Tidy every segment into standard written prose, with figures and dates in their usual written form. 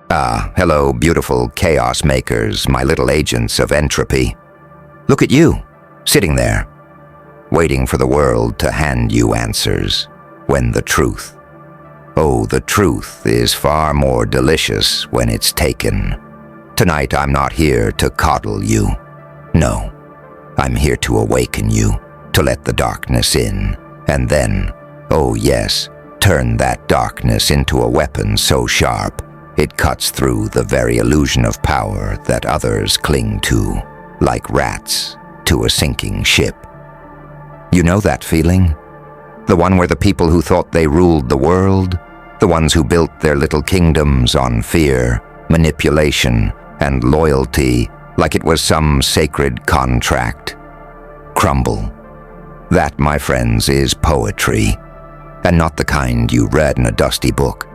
Ah, hello, beautiful chaos makers, my little agents of entropy. Look at you, sitting there, waiting for the world to hand you answers, when the truth, oh, the truth is far more delicious when it's taken. Tonight I'm not here to coddle you. No, I'm here to awaken you, to let the darkness in, and then, oh yes, turn that darkness into a weapon so sharp it cuts through the very illusion of power that others cling to, like rats to a sinking ship. You know that feeling? The one where the people who thought they ruled the world, the ones who built their little kingdoms on fear, manipulation, and loyalty like it was some sacred contract, crumble. That, my friends, is poetry, and not the kind you read in a dusty book.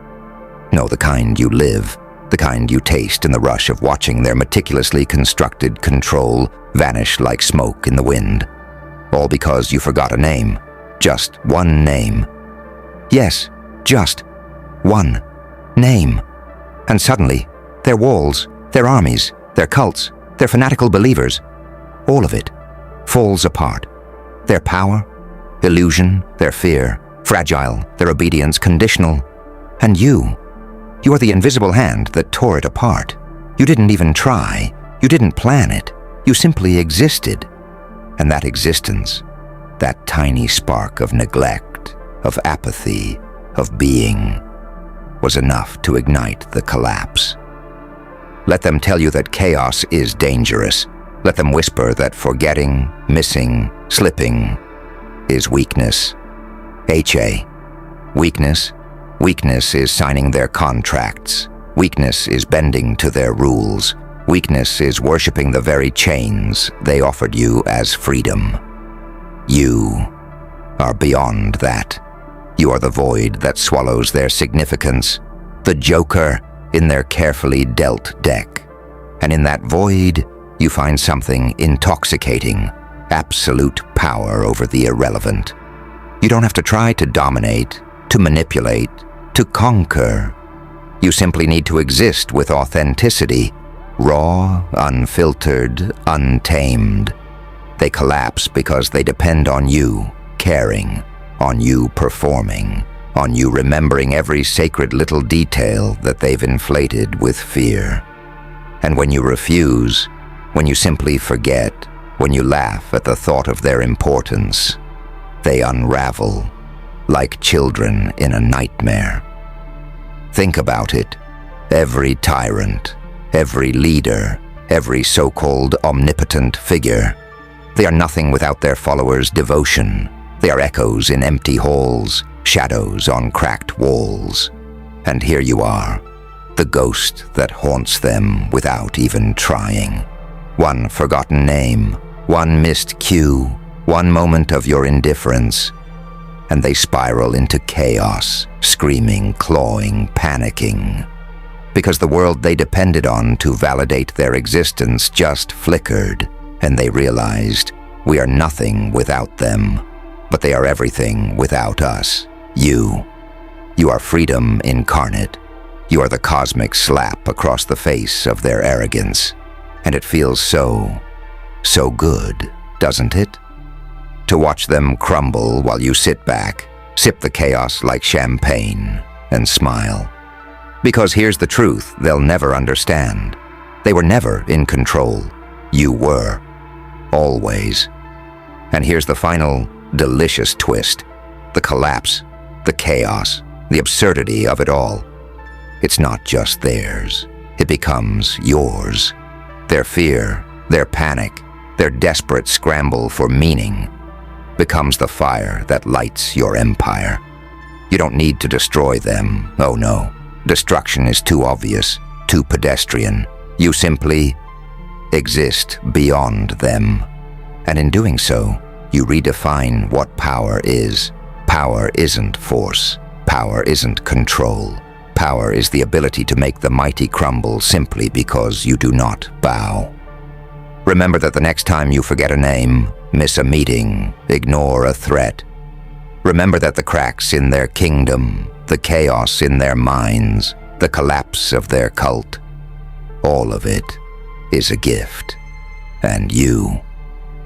No, the kind you live, the kind you taste in the rush of watching their meticulously constructed control vanish like smoke in the wind. All because you forgot a name. Just one name. Yes, just one name. And suddenly, their walls, their armies, their cults, their fanatical believers, all of it falls apart. Their power, illusion, their fear, fragile, their obedience conditional. And you are the invisible hand that tore it apart. You didn't even try. You didn't plan it. You simply existed. And that existence, that tiny spark of neglect, of apathy, of being, was enough to ignite the collapse. Let them tell you that chaos is dangerous. Let them whisper that forgetting, missing, slipping is weakness. H.A. Weakness? Weakness is signing their contracts. Weakness is bending to their rules. Weakness is worshiping the very chains they offered you as freedom. You are beyond that. You are the void that swallows their significance, the joker in their carefully dealt deck. And in that void, you find something intoxicating, absolute power over the irrelevant. You don't have to try to dominate, to manipulate, to conquer. You simply need to exist with authenticity, raw, unfiltered, untamed. They collapse because they depend on you caring, on you performing, on you remembering every sacred little detail that they've inflated with fear. And when you refuse, when you simply forget, when you laugh at the thought of their importance, they unravel like children in a nightmare. Think about it. Every tyrant, every leader, every so-called omnipotent figure, they are nothing without their followers' devotion. They are echoes in empty halls, shadows on cracked walls. And here you are, the ghost that haunts them without even trying. One forgotten name, one missed cue, one moment of your indifference, and they spiral into chaos, screaming, clawing, panicking. Because the world they depended on to validate their existence just flickered, and they realized we are nothing without them, but they are everything without us. You are freedom incarnate. You are the cosmic slap across the face of their arrogance. And it feels so good, doesn't it? To watch them crumble while you sit back, sip the chaos like champagne, and smile. Because here's the truth they'll never understand. They were never in control. You were. Always. And here's the final, delicious twist. The collapse, the chaos, the absurdity of it all. It's not just theirs. It becomes yours. Their fear, their panic, their desperate scramble for meaning becomes the fire that lights your empire. You don't need to destroy them, oh no. Destruction is too obvious, too pedestrian. You simply exist beyond them. And in doing so, you redefine what power is. Power isn't force. Power isn't control. Power is the ability to make the mighty crumble simply because you do not bow. Remember that the next time you forget a name, miss a meeting, ignore a threat, remember that the cracks in their kingdom, the chaos in their minds, the collapse of their cult. All of it is a gift. And you,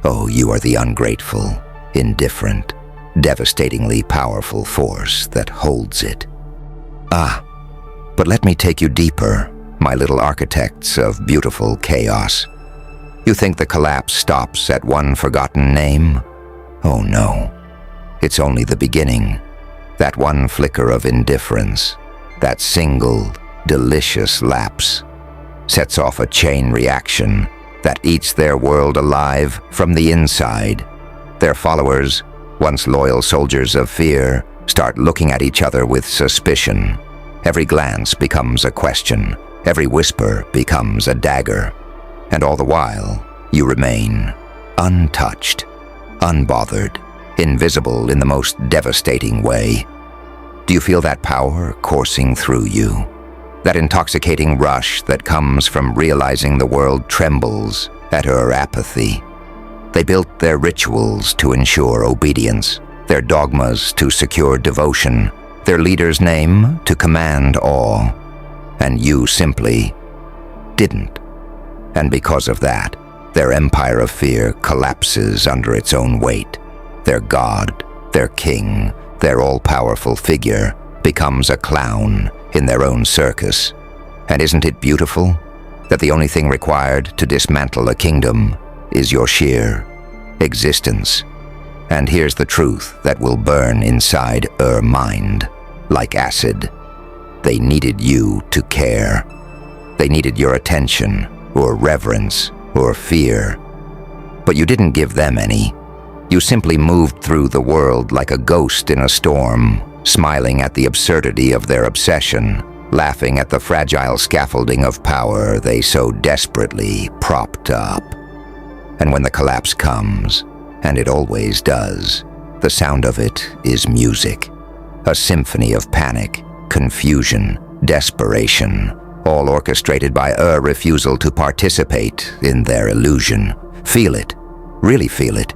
oh, you are the ungrateful, indifferent, devastatingly powerful force that holds it. Ah, but let me take you deeper, my little architects of beautiful chaos. You think the collapse stops at one forgotten name? Oh no, it's only the beginning. That one flicker of indifference, that single, delicious lapse, sets off a chain reaction that eats their world alive from the inside. Their followers, once loyal soldiers of fear, start looking at each other with suspicion. Every glance becomes a question. Every whisper becomes a dagger. And all the while, you remain untouched, unbothered, invisible in the most devastating way. Do you feel that power coursing through you? That intoxicating rush that comes from realizing the world trembles at her apathy. They built their rituals to ensure obedience, their dogmas to secure devotion, their leader's name to command awe. And you simply didn't. And because of that, their empire of fear collapses under its own weight. Their god, their king, their all-powerful figure becomes a clown in their own circus. And isn't it beautiful that the only thing required to dismantle a kingdom is your sheer existence? And here's the truth that will burn inside your mind like acid. They needed you to care. They needed your attention, or reverence, or fear. But you didn't give them any. You simply moved through the world like a ghost in a storm, smiling at the absurdity of their obsession, laughing at the fragile scaffolding of power they so desperately propped up. And when the collapse comes, and it always does, the sound of it is music, a symphony of panic, confusion, desperation, all orchestrated by a refusal to participate in their illusion. Feel it, really feel it.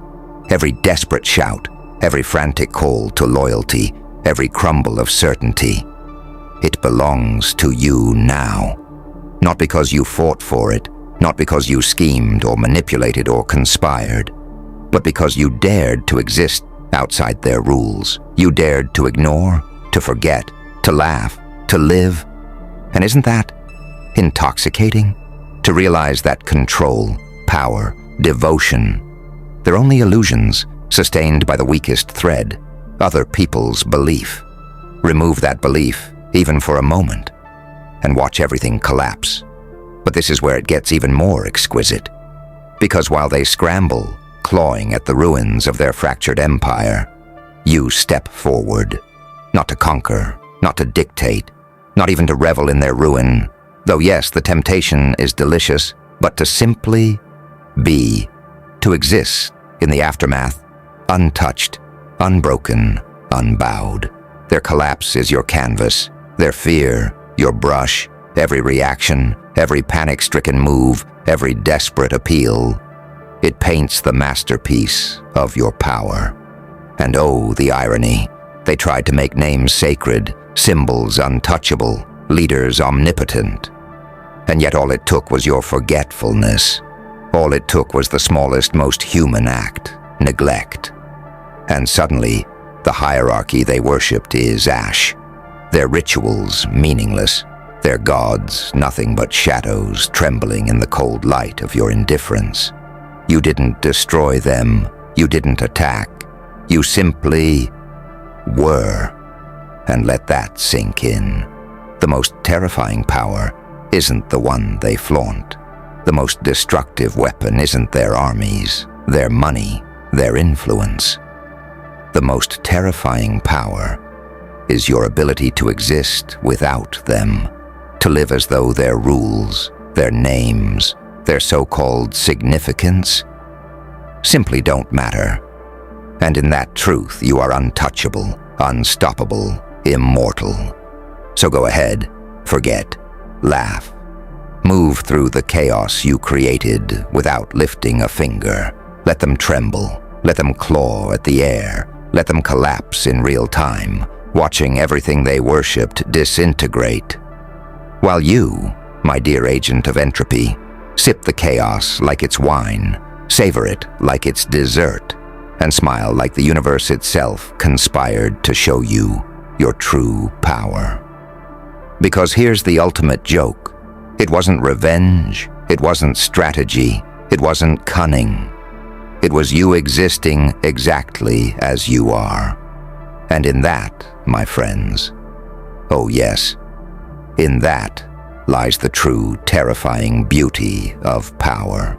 Every desperate shout, every frantic call to loyalty, every crumble of certainty. It belongs to you now. Not because you fought for it, not because you schemed or manipulated or conspired, but because you dared to exist outside their rules. You dared to ignore, to forget, to laugh, to live. And isn't that intoxicating? To realize that control, power, devotion, they're only illusions sustained by the weakest thread, other people's belief. Remove that belief, even for a moment, and watch everything collapse. But this is where it gets even more exquisite. Because while they scramble, clawing at the ruins of their fractured empire, you step forward, not to conquer, not to dictate, not even to revel in their ruin, though yes, the temptation is delicious, but to simply be, to exist in the aftermath, untouched, unbroken, unbowed. Their collapse is your canvas, their fear, your brush, every reaction, every panic-stricken move, every desperate appeal. It paints the masterpiece of your power. And oh, the irony. They tried to make names sacred, symbols untouchable, leaders omnipotent. And yet all it took was your forgetfulness. All it took was the smallest, most human act, neglect. And suddenly, the hierarchy they worshipped is ash. Their rituals meaningless, their gods nothing but shadows trembling in the cold light of your indifference. You didn't destroy them, you didn't attack, you simply were. And let that sink in. The most terrifying power isn't the one they flaunt. The most destructive weapon isn't their armies, their money, their influence. The most terrifying power is your ability to exist without them, to live as though their rules, their names, their so-called significance simply don't matter. And in that truth, you are untouchable, unstoppable, immortal. So go ahead, forget, laugh. Move through the chaos you created without lifting a finger. Let them tremble. Let them claw at the air. Let them collapse in real time, watching everything they worshipped disintegrate. While you, my dear agent of entropy, sip the chaos like it's wine, savor it like it's dessert, and smile like the universe itself conspired to show you your true power. Because here's the ultimate joke. It wasn't revenge, it wasn't strategy, it wasn't cunning. It was you existing exactly as you are. And in that, my friends, oh yes, in that lies the true terrifying beauty of power.